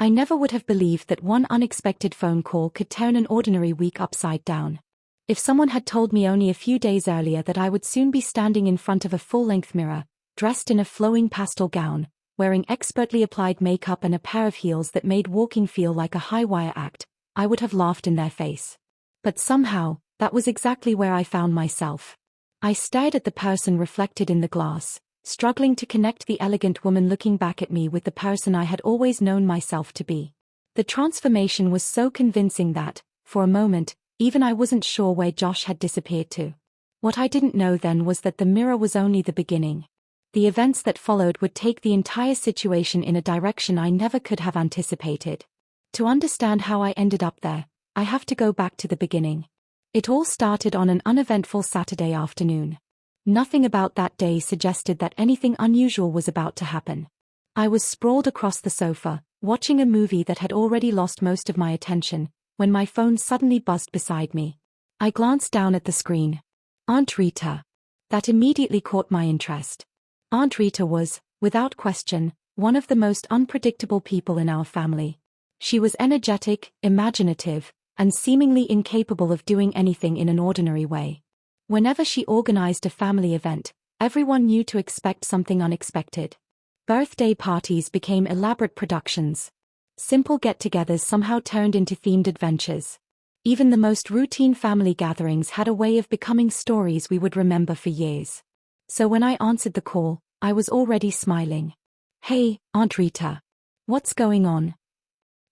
I never would have believed that one unexpected phone call could turn an ordinary week upside down. If someone had told me only a few days earlier that I would soon be standing in front of a full-length mirror, dressed in a flowing pastel gown, wearing expertly applied makeup and a pair of heels that made walking feel like a high-wire act, I would have laughed in their face. But somehow, that was exactly where I found myself. I stared at the person reflected in the glass, struggling to connect the elegant woman looking back at me with the person I had always known myself to be. The transformation was so convincing that, for a moment, even I wasn't sure where Josh had disappeared to. What I didn't know then was that the mirror was only the beginning. The events that followed would take the entire situation in a direction I never could have anticipated. To understand how I ended up there, I have to go back to the beginning. It all started on an uneventful Saturday afternoon. Nothing about that day suggested that anything unusual was about to happen. I was sprawled across the sofa, watching a movie that had already lost most of my attention, when my phone suddenly buzzed beside me. I glanced down at the screen. Aunt Rita. That immediately caught my interest. Aunt Rita was, without question, one of the most unpredictable people in our family. She was energetic, imaginative, and seemingly incapable of doing anything in an ordinary way. Whenever she organized a family event, everyone knew to expect something unexpected. Birthday parties became elaborate productions. Simple get-togethers somehow turned into themed adventures. Even the most routine family gatherings had a way of becoming stories we would remember for years. So when I answered the call, I was already smiling. "Hey, Aunt Rita. What's going on?"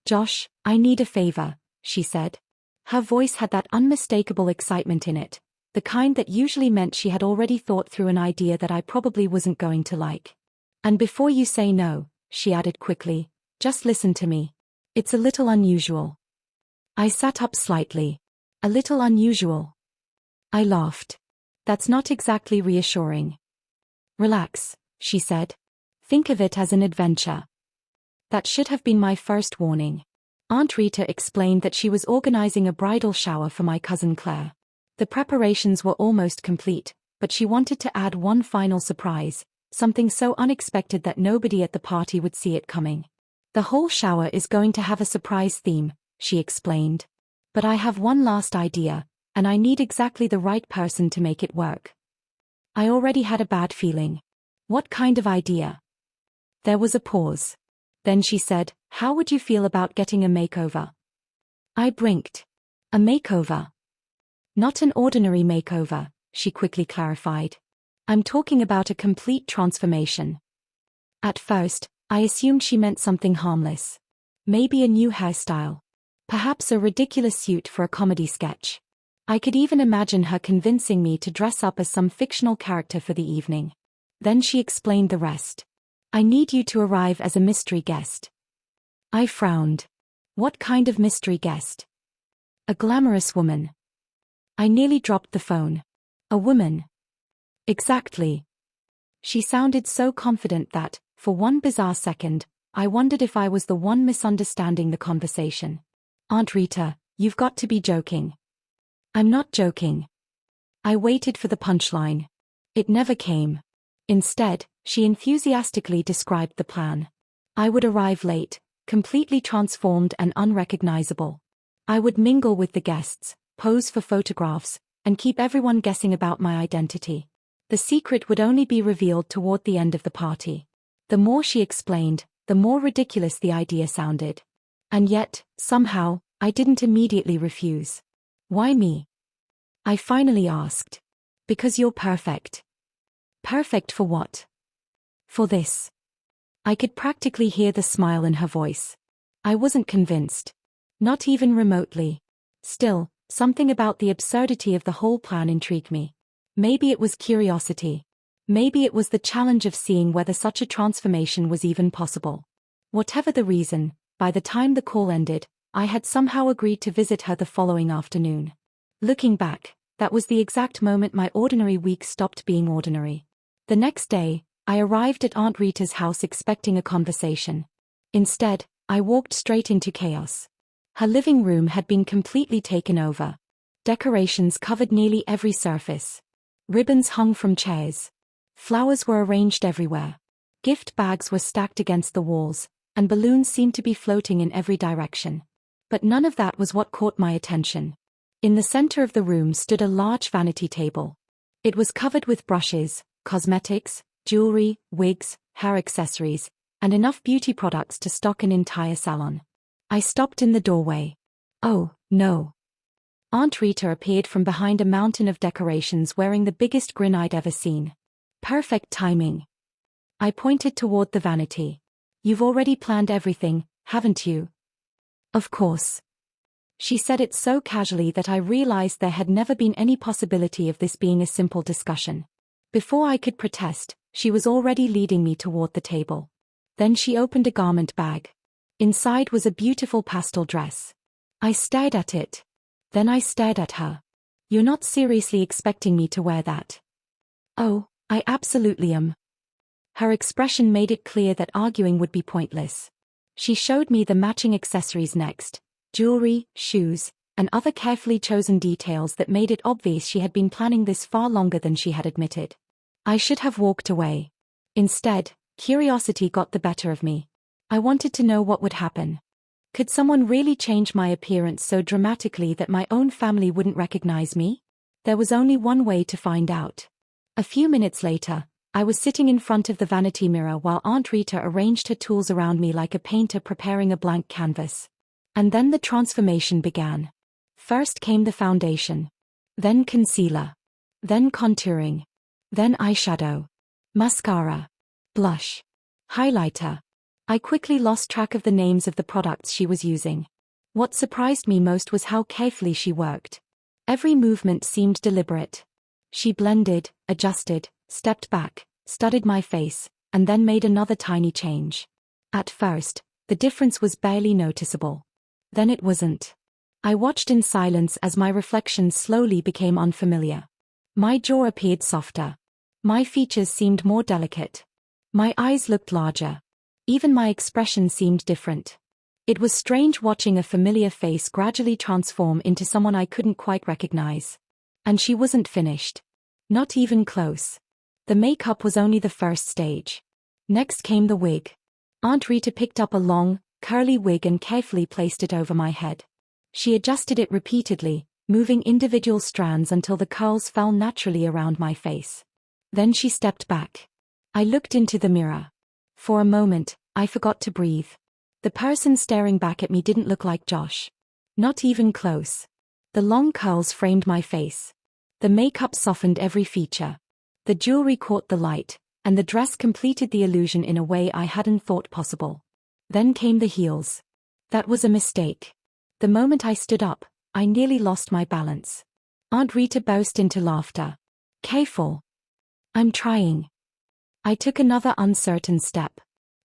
"Josh, I need a favor," she said. Her voice had that unmistakable excitement in it, the kind that usually meant she had already thought through an idea that I probably wasn't going to like. "And before you say no," she added quickly, "just listen to me. It's a little unusual." I sat up slightly. "A little unusual?" I laughed. "That's not exactly reassuring." "Relax," she said. "Think of it as an adventure." That should have been my first warning. Aunt Rita explained that she was organizing a bridal shower for my cousin Claire. The preparations were almost complete, but she wanted to add one final surprise, something so unexpected that nobody at the party would see it coming. "The whole shower is going to have a surprise theme," she explained. "But I have one last idea, and I need exactly the right person to make it work." I already had a bad feeling. "What kind of idea?" There was a pause. Then she said, "How would you feel about getting a makeover?" I blinked. "A makeover?" "Not an ordinary makeover," she quickly clarified. "I'm talking about a complete transformation." At first, I assumed she meant something harmless. Maybe a new hairstyle. Perhaps a ridiculous suit for a comedy sketch. I could even imagine her convincing me to dress up as some fictional character for the evening. Then she explained the rest. "I need you to arrive as a mystery guest." I frowned. What kind of mystery guest? A glamorous woman. I nearly dropped the phone. A woman. Exactly. She sounded so confident that, for one bizarre second, I wondered if I was the one misunderstanding the conversation. "Aunt Rita, you've got to be joking." "I'm not joking." I waited for the punchline. It never came. Instead, she enthusiastically described the plan. I would arrive late, completely transformed and unrecognizable. I would mingle with the guests, pose for photographs, and keep everyone guessing about my identity. The secret would only be revealed toward the end of the party. The more she explained, the more ridiculous the idea sounded. And yet, somehow, I didn't immediately refuse. "Why me?" I finally asked. "Because you're perfect." "Perfect for what?" "For this." I could practically hear the smile in her voice. I wasn't convinced. Not even remotely. Still, something about the absurdity of the whole plan intrigued me. Maybe it was curiosity. Maybe it was the challenge of seeing whether such a transformation was even possible. Whatever the reason, by the time the call ended, I had somehow agreed to visit her the following afternoon. Looking back, that was the exact moment my ordinary week stopped being ordinary. The next day, I arrived at Aunt Rita's house expecting a conversation. Instead, I walked straight into chaos. Her living room had been completely taken over. Decorations covered nearly every surface. Ribbons hung from chairs. Flowers were arranged everywhere. Gift bags were stacked against the walls, and balloons seemed to be floating in every direction. But none of that was what caught my attention. In the center of the room stood a large vanity table. It was covered with brushes, cosmetics, jewelry, wigs, hair accessories, and enough beauty products to stock an entire salon. I stopped in the doorway. Oh, no. Aunt Rita appeared from behind a mountain of decorations wearing the biggest grin I'd ever seen. Perfect timing. I pointed toward the vanity. You've already planned everything, haven't you? Of course. She said it so casually that I realized there had never been any possibility of this being a simple discussion. Before I could protest, she was already leading me toward the table. Then she opened a garment bag. Inside was a beautiful pastel dress. I stared at it. Then I stared at her. You're not seriously expecting me to wear that? Oh, I absolutely am. Her expression made it clear that arguing would be pointless. She showed me the matching accessories next, jewelry, shoes, and other carefully chosen details that made it obvious she had been planning this far longer than she had admitted. I should have walked away. Instead, curiosity got the better of me. I wanted to know what would happen. Could someone really change my appearance so dramatically that my own family wouldn't recognize me? There was only one way to find out. A few minutes later, I was sitting in front of the vanity mirror while Aunt Rita arranged her tools around me like a painter preparing a blank canvas. And then the transformation began. First came the foundation. Then concealer. Then contouring. Then eyeshadow. Mascara. Blush. Highlighter. I quickly lost track of the names of the products she was using. What surprised me most was how carefully she worked. Every movement seemed deliberate. She blended, adjusted, stepped back, studied my face, and then made another tiny change. At first, the difference was barely noticeable. Then it wasn't. I watched in silence as my reflection slowly became unfamiliar. My jaw appeared softer. My features seemed more delicate. My eyes looked larger. Even my expression seemed different. It was strange watching a familiar face gradually transform into someone I couldn't quite recognize. And she wasn't finished. Not even close. The makeup was only the first stage. Next came the wig. Aunt Rita picked up a long, curly wig and carefully placed it over my head. She adjusted it repeatedly, moving individual strands until the curls fell naturally around my face. Then she stepped back. I looked into the mirror. For a moment, I forgot to breathe. The person staring back at me didn't look like Josh. Not even close. The long curls framed my face. The makeup softened every feature. The jewelry caught the light, and the dress completed the illusion in a way I hadn't thought possible. Then came the heels. That was a mistake. The moment I stood up, I nearly lost my balance. Aunt Rita burst into laughter. Careful. I'm trying. I took another uncertain step.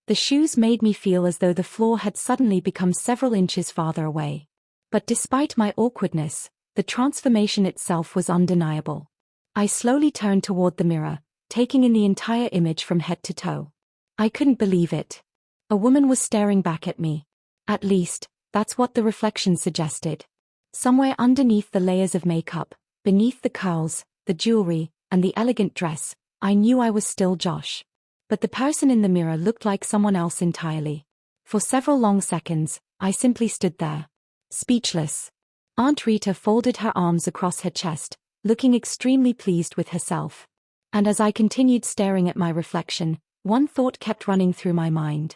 The shoes made me feel as though the floor had suddenly become several inches farther away. But despite my awkwardness, the transformation itself was undeniable. I slowly turned toward the mirror, taking in the entire image from head to toe. I couldn't believe it. A woman was staring back at me. At least, that's what the reflection suggested. Somewhere underneath the layers of makeup, beneath the curls, the jewelry, and the elegant dress, I knew I was still Josh. But the person in the mirror looked like someone else entirely. For several long seconds, I simply stood there. Speechless. Aunt Rita folded her arms across her chest, looking extremely pleased with herself. And as I continued staring at my reflection, one thought kept running through my mind.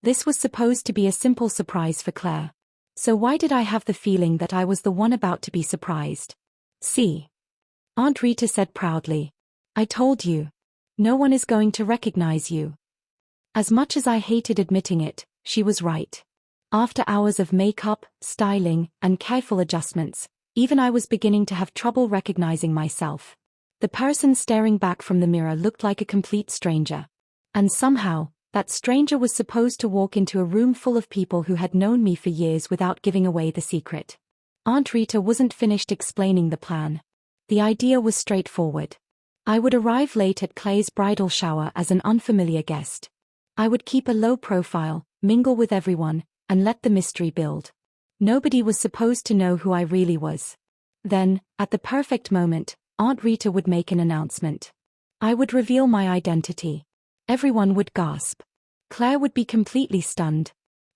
This was supposed to be a simple surprise for Claire. So why did I have the feeling that I was the one about to be surprised? See? Aunt Rita said proudly. I told you. No one is going to recognize you. As much as I hated admitting it, she was right. After hours of makeup, styling, and careful adjustments, even I was beginning to have trouble recognizing myself. The person staring back from the mirror looked like a complete stranger. And somehow, that stranger was supposed to walk into a room full of people who had known me for years without giving away the secret. Aunt Rita wasn't finished explaining the plan. The idea was straightforward. I would arrive late at Clay's bridal shower as an unfamiliar guest. I would keep a low profile, mingle with everyone, and let the mystery build. Nobody was supposed to know who I really was. Then, at the perfect moment, Aunt Rita would make an announcement. I would reveal my identity. Everyone would gasp. Claire would be completely stunned,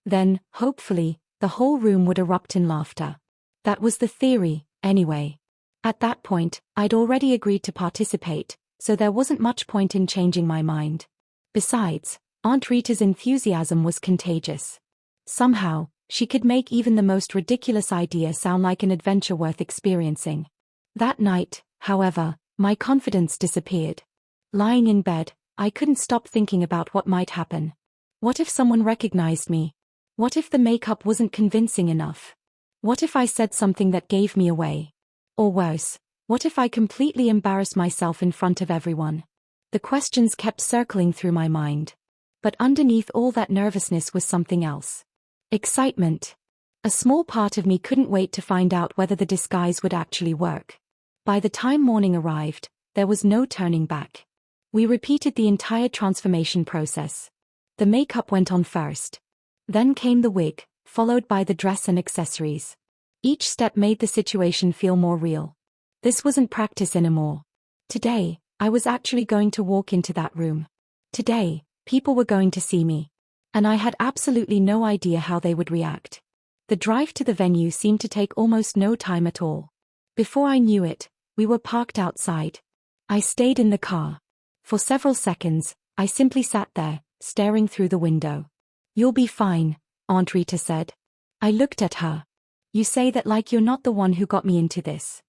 Then, hopefully, the whole room would erupt in laughter. That was the theory, anyway. At that point, I'd already agreed to participate, so there wasn't much point in changing my mind. Besides, Aunt Rita's enthusiasm was contagious. Somehow, she could make even the most ridiculous idea sound like an adventure worth experiencing. That night, however, my confidence disappeared. Lying in bed, I couldn't stop thinking about what might happen. What if someone recognized me? What if the makeup wasn't convincing enough? What if I said something that gave me away? Or worse, what if I completely embarrassed myself in front of everyone? The questions kept circling through my mind. But underneath all that nervousness was something else. Excitement. A small part of me couldn't wait to find out whether the disguise would actually work. By the time morning arrived, there was no turning back. We repeated the entire transformation process. The makeup went on first. Then came the wig, followed by the dress and accessories. Each step made the situation feel more real. This wasn't practice anymore. Today, I was actually going to walk into that room. Today, people were going to see me. And I had absolutely no idea how they would react. The drive to the venue seemed to take almost no time at all. Before I knew it, we were parked outside. I stayed in the car. For several seconds, I simply sat there, staring through the window. "You'll be fine," Aunt Rita said. I looked at her. "You say that like you're not the one who got me into this."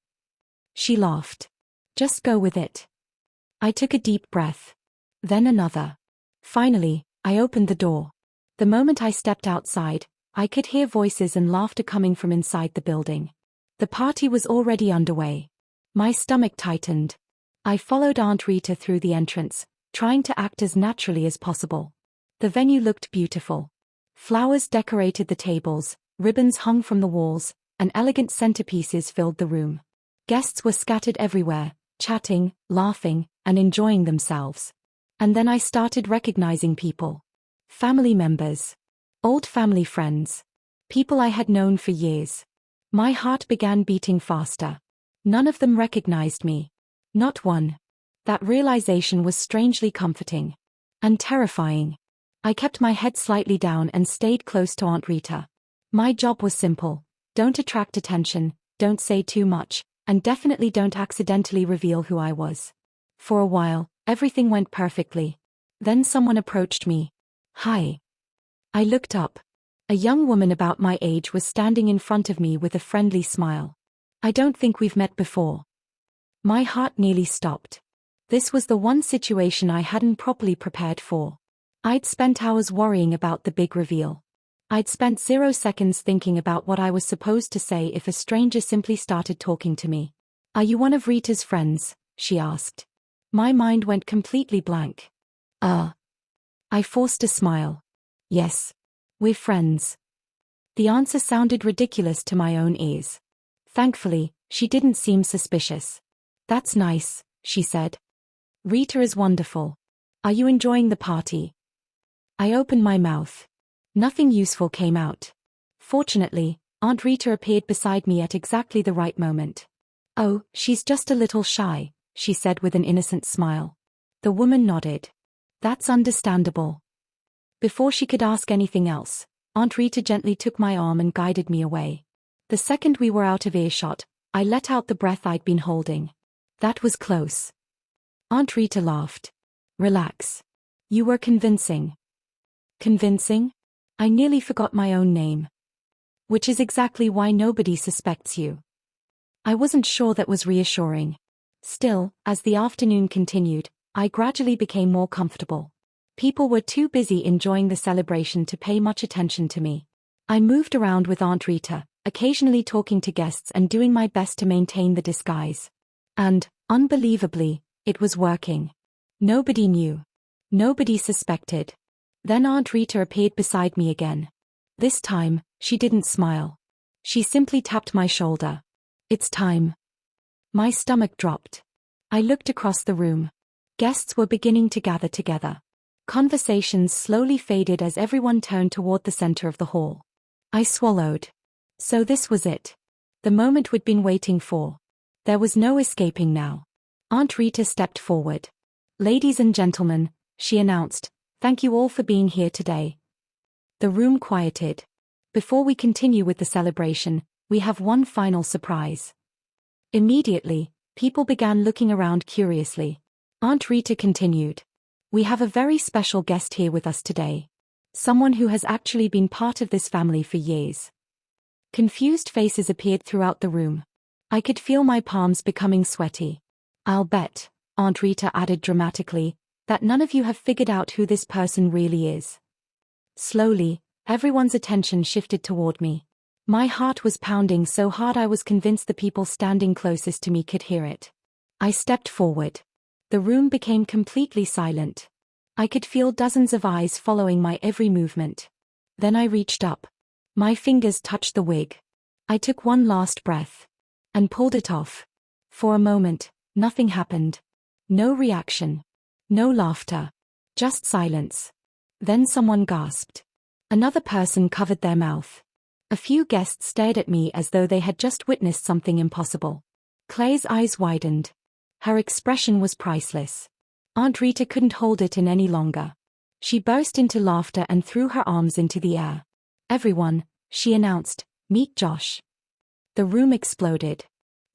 She laughed. "Just go with it." I took a deep breath. Then another. Finally, I opened the door. The moment I stepped outside, I could hear voices and laughter coming from inside the building. The party was already underway. My stomach tightened. I followed Aunt Rita through the entrance, trying to act as naturally as possible. The venue looked beautiful. Flowers decorated the tables, ribbons hung from the walls, and elegant centerpieces filled the room. Guests were scattered everywhere, chatting, laughing, and enjoying themselves. And then I started recognizing people. Family members. Old family friends. People I had known for years. My heart began beating faster. None of them recognized me. Not one. That realization was strangely comforting. And terrifying. I kept my head slightly down and stayed close to Aunt Rita. My job was simple. Don't attract attention, don't say too much, and definitely don't accidentally reveal who I was. For a while, everything went perfectly. Then someone approached me. "Hi." I looked up. A young woman about my age was standing in front of me with a friendly smile. "I don't think we've met before." My heart nearly stopped. This was the one situation I hadn't properly prepared for. I'd spent hours worrying about the big reveal. I'd spent 0 seconds thinking about what I was supposed to say if a stranger simply started talking to me. "Are you one of Rita's friends?" she asked. My mind went completely blank. I forced a smile. "Yes. We're friends." The answer sounded ridiculous to my own ears. Thankfully, she didn't seem suspicious. "That's nice," she said. "Rita is wonderful. Are you enjoying the party?" I opened my mouth. Nothing useful came out. Fortunately, Aunt Rita appeared beside me at exactly the right moment. "Oh, she's just a little shy," she said with an innocent smile. The woman nodded. "That's understandable." Before she could ask anything else, Aunt Rita gently took my arm and guided me away. The second we were out of earshot, I let out the breath I'd been holding. That was close. Aunt Rita laughed. "Relax. You were convincing." "Convincing?" I nearly forgot my own name. "Which is exactly why nobody suspects you." I wasn't sure that was reassuring. Still, as the afternoon continued, I gradually became more comfortable. People were too busy enjoying the celebration to pay much attention to me. I moved around with Aunt Rita, occasionally talking to guests and doing my best to maintain the disguise. And, unbelievably, it was working. Nobody knew. Nobody suspected. Then Aunt Rita appeared beside me again. This time, she didn't smile. She simply tapped my shoulder. "It's time." My stomach dropped. I looked across the room. Guests were beginning to gather together. Conversations slowly faded as everyone turned toward the center of the hall. I swallowed. So this was it. The moment we'd been waiting for. There was no escaping now. Aunt Rita stepped forward. "Ladies and gentlemen," she announced, "thank you all for being here today. The room quieted. Before we continue with the celebration, we have one final surprise. Immediately, people began looking around curiously. Aunt Rita continued. We have a very special guest here with us today. Someone who has actually been part of this family for years. Confused faces appeared throughout the room. I could feel my palms becoming sweaty. I'll bet, Aunt Rita added dramatically, that none of you have figured out who this person really is. Slowly, everyone's attention shifted toward me. My heart was pounding so hard I was convinced the people standing closest to me could hear it. I stepped forward. The room became completely silent. I could feel dozens of eyes following my every movement. Then I reached up. My fingers touched the wig. I took one last breath. And pulled it off. For a moment, nothing happened. No reaction. No laughter. Just silence. Then someone gasped. Another person covered their mouth. A few guests stared at me as though they had just witnessed something impossible. Claire's eyes widened. Her expression was priceless. Aunt Rita couldn't hold it in any longer. She burst into laughter and threw her arms into the air. Everyone, she announced, meet Josh. The room exploded.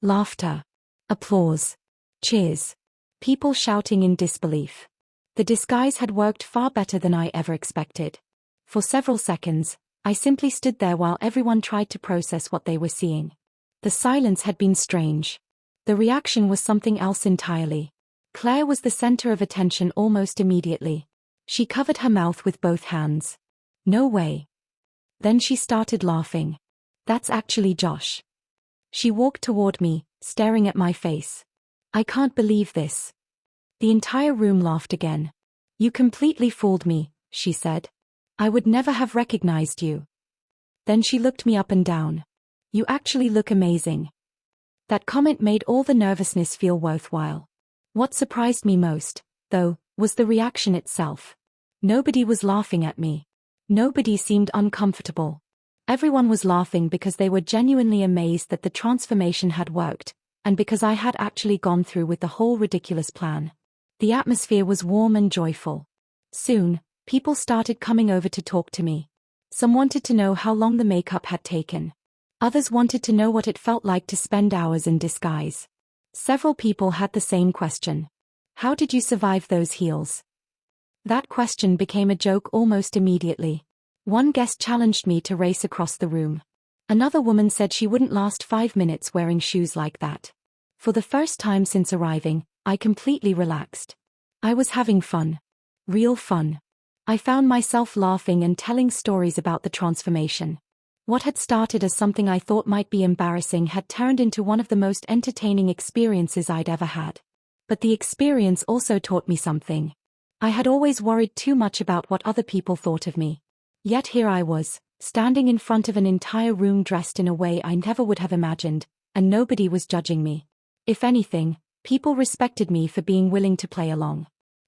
Laughter. Applause. Cheers. People shouting in disbelief. The disguise had worked far better than I ever expected. For several seconds, I simply stood there while everyone tried to process what they were seeing. The silence had been strange. The reaction was something else entirely. Claire was the center of attention almost immediately. She covered her mouth with both hands. No way. Then she started laughing. That's actually Josh. She walked toward me, staring at my face. I can't believe this. The entire room laughed again. You completely fooled me, she said. I would never have recognized you. Then she looked me up and down. You actually look amazing. That comment made all the nervousness feel worthwhile. What surprised me most, though, was the reaction itself. Nobody was laughing at me. Nobody seemed uncomfortable. Everyone was laughing because they were genuinely amazed that the transformation had worked, and because I had actually gone through with the whole ridiculous plan. The atmosphere was warm and joyful. Soon, people started coming over to talk to me. Some wanted to know how long the makeup had taken. Others wanted to know what it felt like to spend hours in disguise. Several people had the same question. How did you survive those heels? That question became a joke almost immediately. One guest challenged me to race across the room. Another woman said she wouldn't last 5 minutes wearing shoes like that. For the first time since arriving, I completely relaxed. I was having fun. Real fun. I found myself laughing and telling stories about the transformation. What had started as something I thought might be embarrassing had turned into one of the most entertaining experiences I'd ever had. But the experience also taught me something. I had always worried too much about what other people thought of me. Yet here I was, standing in front of an entire room dressed in a way I never would have imagined, and nobody was judging me. If anything, people respected me for being willing to play along.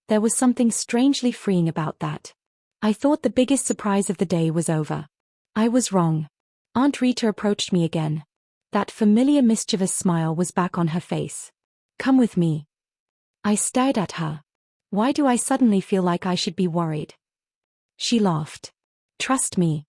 There was something strangely freeing about that. I thought the biggest surprise of the day was over. I was wrong. Aunt Rita approached me again. That familiar mischievous smile was back on her face. Come with me. I stared at her. Why do I suddenly feel like I should be worried? She laughed. Trust me.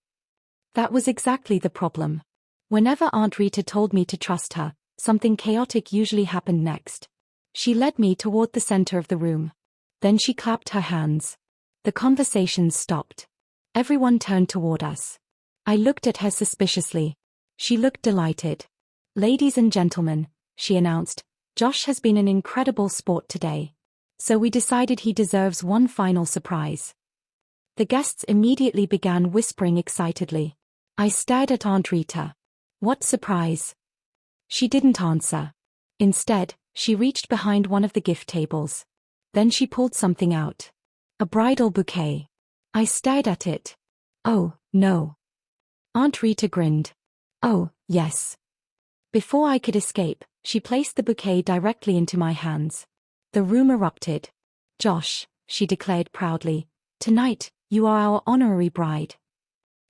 That was exactly the problem. Whenever Aunt Rita told me to trust her, something chaotic usually happened next. She led me toward the center of the room. Then she clapped her hands. The conversation stopped. Everyone turned toward us. I looked at her suspiciously. She looked delighted. Ladies and gentlemen, she announced, Josh has been an incredible sport today. So we decided he deserves one final surprise. The guests immediately began whispering excitedly. I stared at Aunt Rita. What surprise? She didn't answer. Instead, she reached behind one of the gift tables. Then she pulled something out. A bridal bouquet. I stared at it. Oh, no. Aunt Rita grinned. Oh, yes. Before I could escape, she placed the bouquet directly into my hands. The room erupted. Josh, she declared proudly, tonight, you are our honorary bride.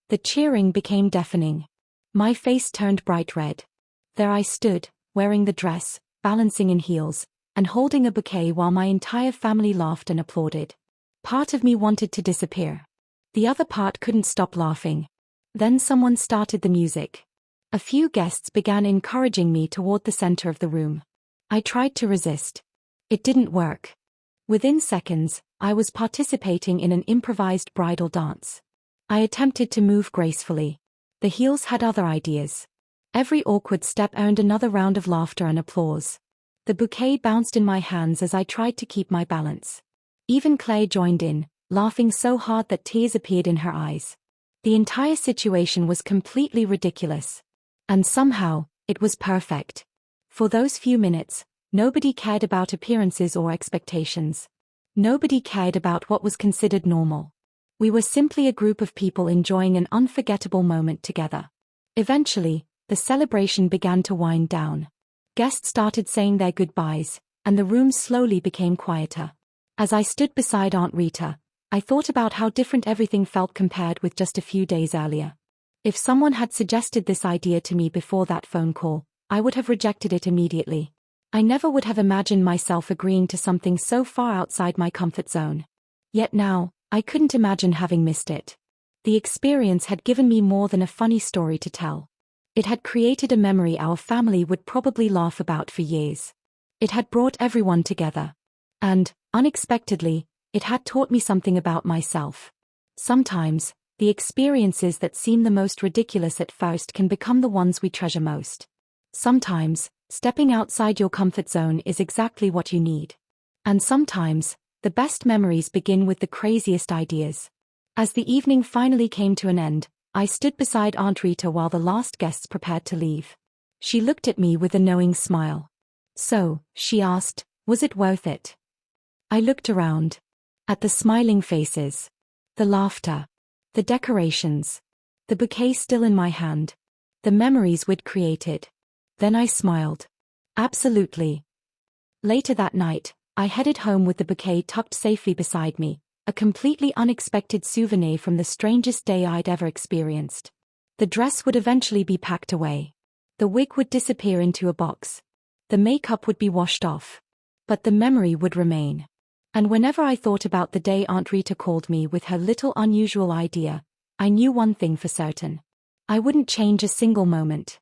The cheering became deafening. My face turned bright red. There I stood, wearing the dress, balancing in heels, and holding a bouquet while my entire family laughed and applauded. Part of me wanted to disappear. The other part couldn't stop laughing. Then someone started the music. A few guests began encouraging me toward the center of the room. I tried to resist. It didn't work. Within seconds, I was participating in an improvised bridal dance. I attempted to move gracefully. The heels had other ideas. Every awkward step earned another round of laughter and applause. The bouquet bounced in my hands as I tried to keep my balance. Even Claire joined in, laughing so hard that tears appeared in her eyes. The entire situation was completely ridiculous. And somehow, it was perfect. For those few minutes, nobody cared about appearances or expectations. Nobody cared about what was considered normal. We were simply a group of people enjoying an unforgettable moment together. Eventually, the celebration began to wind down. Guests started saying their goodbyes, and the room slowly became quieter. As I stood beside Aunt Rita, I thought about how different everything felt compared with just a few days earlier. If someone had suggested this idea to me before that phone call, I would have rejected it immediately. I never would have imagined myself agreeing to something so far outside my comfort zone. Yet now, I couldn't imagine having missed it. The experience had given me more than a funny story to tell. It had created a memory our family would probably laugh about for years. It had brought everyone together. And, unexpectedly, it had taught me something about myself. Sometimes, the experiences that seem the most ridiculous at first can become the ones we treasure most. Sometimes, stepping outside your comfort zone is exactly what you need. And sometimes, the best memories begin with the craziest ideas. As the evening finally came to an end, I stood beside Aunt Rita while the last guests prepared to leave. She looked at me with a knowing smile. "So," she asked, "was it worth it?" I looked around. At the smiling faces. The laughter. The decorations. The bouquet still in my hand. The memories we'd created. Then I smiled. Absolutely. Later that night, I headed home with the bouquet tucked safely beside me, a completely unexpected souvenir from the strangest day I'd ever experienced. The dress would eventually be packed away. The wig would disappear into a box. The makeup would be washed off. But the memory would remain. And whenever I thought about the day Aunt Rita called me with her little unusual idea, I knew one thing for certain. I wouldn't change a single moment.